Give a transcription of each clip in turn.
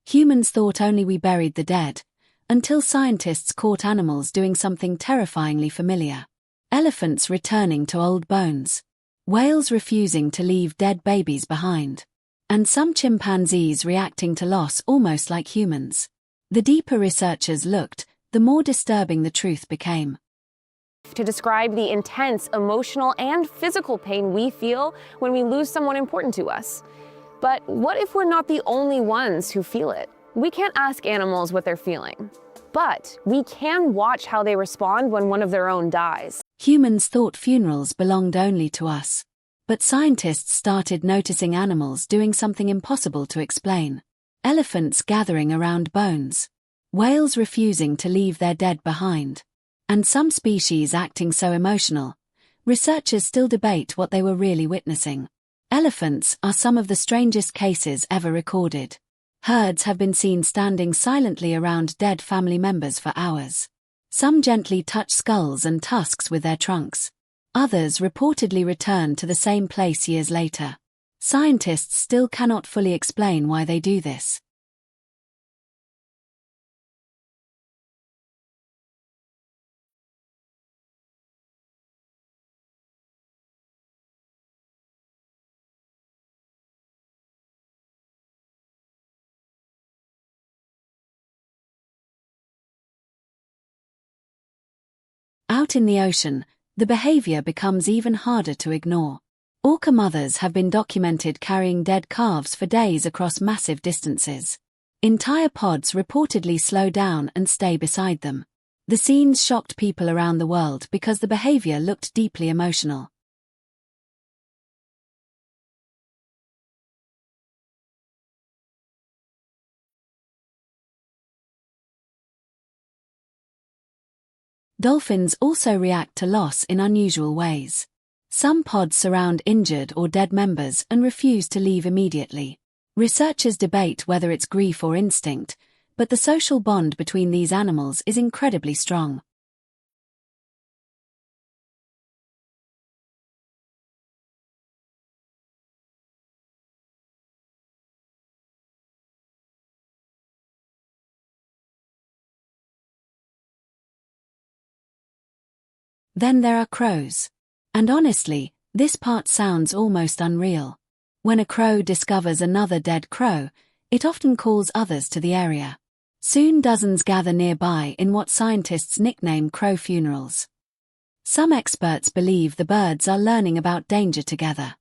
Humans thought only we buried the dead, until scientists caught animals doing something terrifyingly familiar. Elephants returning to old bones. Whales refusing to leave dead babies behind. And some chimpanzees reacting to loss almost like humans. The deeper researchers looked, the more disturbing the truth became. To describe the intense emotional and physical pain we feel when we lose someone important to us. But what if we're not the only ones who feel it? We can't ask animals what they're feeling, but we can watch how they respond when one of their own dies. Humans thought funerals belonged only to us. But scientists started noticing animals doing something impossible to explain. Elephants gathering around bones. Whales refusing to leave their dead behind. And some species acting so emotional. Researchers still debate what they were really witnessing. Elephants are some of the strangest cases ever recorded. Herds have been seen standing silently around dead family members for hours. Some gently touch skulls and tusks with their trunks. Others reportedly return to the same place years later. Scientists still cannot fully explain why they do this. Out in the ocean, the behavior becomes even harder to ignore. Orca mothers have been documented carrying dead calves for days across massive distances. Entire pods reportedly slow down and stay beside them. The scenes shocked people around the world because the behavior looked deeply emotional. Dolphins also react to loss in unusual ways. Some pods surround injured or dead members and refuse to leave immediately. Researchers debate whether it's grief or instinct, but the social bond between these animals is incredibly strong. Then there are crows. And honestly, this part sounds almost unreal. When a crow discovers another dead crow, it often calls others to the area. Soon dozens gather nearby in what scientists nickname crow funerals. Some experts believe the birds are learning about danger together.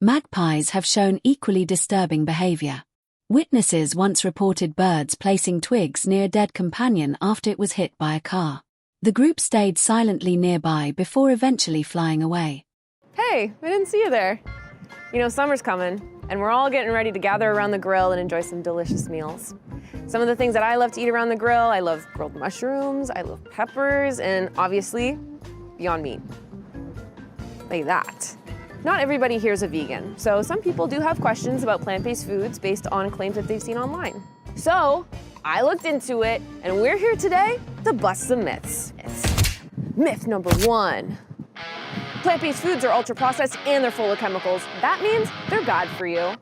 Magpies have shown equally disturbing behavior. Witnesses once reported birds placing twigs near a dead companion after it was hit by a car. The group stayed silently nearby before eventually flying away. Hey, I didn't see you there. You know, summer's coming, and we're all getting ready to gather around the grill and enjoy some delicious meals. Some of the things that I love to eat around the grill, I love grilled mushrooms, I love peppers, and obviously, Beyond Meat. Like that. Not everybody here is a vegan, so some people do have questions about plant-based foods based on claims that they've seen online. So, I looked into it, and we're here today to bust some myths. Myth number 1. Plant-based foods are ultra-processed and they're full of chemicals. That means they're bad for you.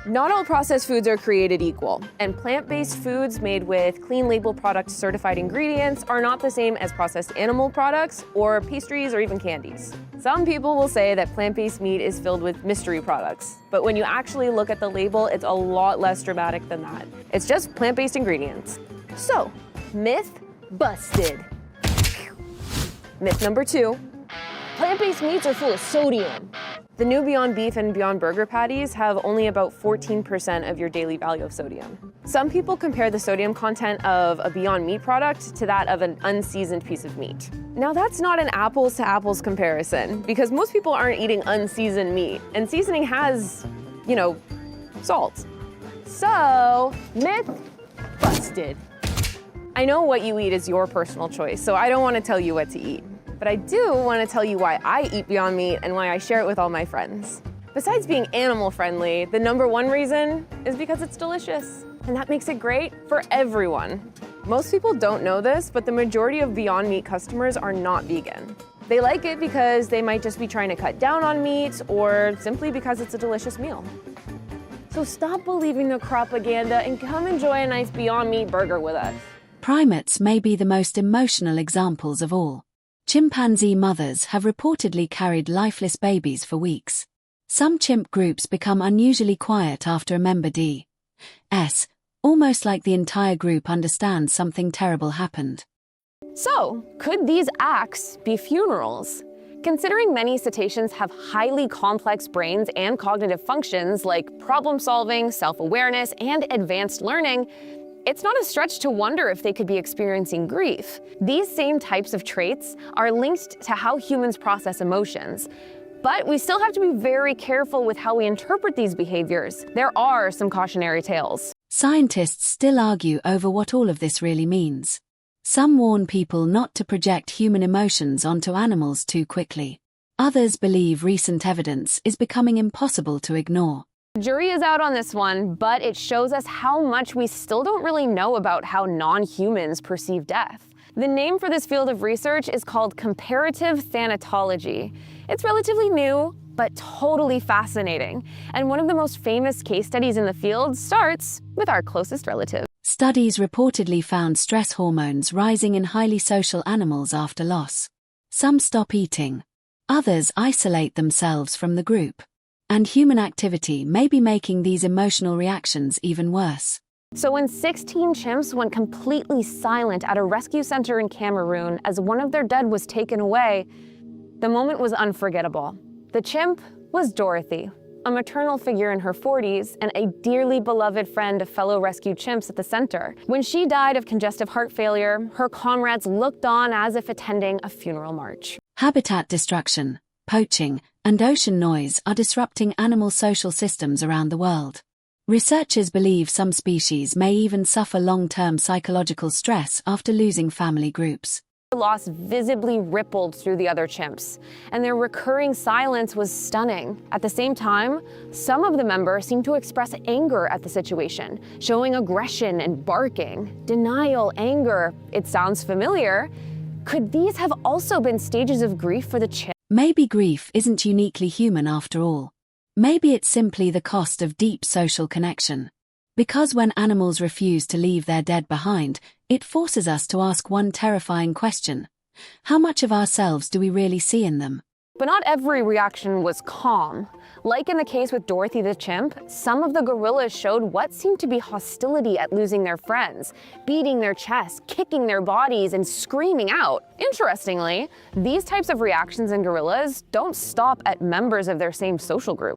Not all processed foods are created equal, and plant-based foods made with clean label product certified ingredients are not the same as processed animal products or pastries or even candies. Some people will say that plant-based meat is filled with mystery products, but when you actually look at the label, it's a lot less dramatic than that. It's just plant-based ingredients. So, myth busted. Myth number 2, plant-based meats are full of sodium. The new Beyond Beef and Beyond Burger patties have only about 14% of your daily value of sodium. Some people compare the sodium content of a Beyond Meat product to that of an unseasoned piece of meat. Now that's not an apples to apples comparison, because most people aren't eating unseasoned meat, and seasoning has, salt. So, myth busted. I know what you eat is your personal choice, so I don't want to tell you what to eat. But I do want to tell you why I eat Beyond Meat and why I share it with all my friends. Besides being animal friendly, the #1 reason is because it's delicious. And that makes it great for everyone. Most people don't know this, but the majority of Beyond Meat customers are not vegan. They like it because they might just be trying to cut down on meat or simply because it's a delicious meal. So stop believing the propaganda and come enjoy a nice Beyond Meat burger with us. Primates may be the most emotional examples of all. Chimpanzee mothers have reportedly carried lifeless babies for weeks. Some chimp groups become unusually quiet after a member dies, almost like the entire group understands something terrible happened. So, could these acts be funerals? Considering many cetaceans have highly complex brains and cognitive functions like problem solving, self-awareness, and advanced learning, it's not a stretch to wonder if they could be experiencing grief. These same types of traits are linked to how humans process emotions. But we still have to be very careful with how we interpret these behaviors. There are some cautionary tales. Scientists still argue over what all of this really means. Some warn people not to project human emotions onto animals too quickly. Others believe recent evidence is becoming impossible to ignore. The jury is out on this one, but it shows us how much we still don't really know about how non-humans perceive death. The name for this field of research is called comparative thanatology. It's relatively new, but totally fascinating. And one of the most famous case studies in the field starts with our closest relative. Studies reportedly found stress hormones rising in highly social animals after loss. Some stop eating. Others isolate themselves from the group. And human activity may be making these emotional reactions even worse. So when 16 chimps went completely silent at a rescue center in Cameroon as one of their dead was taken away, the moment was unforgettable. The chimp was Dorothy, a maternal figure in her 40s and a dearly beloved friend of fellow rescued chimps at the center. When she died of congestive heart failure, her comrades looked on as if attending a funeral march. Habitat destruction, poaching, and ocean noise are disrupting animal social systems around the world. Researchers believe some species may even suffer long-term psychological stress after losing family groups. The loss visibly rippled through the other chimps, and their recurring silence was stunning. At the same time, some of the members seemed to express anger at the situation, showing aggression and barking. Denial, anger, it sounds familiar. Could these have also been stages of grief for the chimps? Maybe grief isn't uniquely human after all. Maybe it's simply the cost of deep social connection. Because when animals refuse to leave their dead behind, it forces us to ask one terrifying question. How much of ourselves do we really see in them? But not every reaction was calm. Like in the case with Dorothy the chimp, some of the gorillas showed what seemed to be hostility at losing their friends, beating their chests, kicking their bodies, and screaming out. Interestingly, these types of reactions in gorillas don't stop at members of their same social group.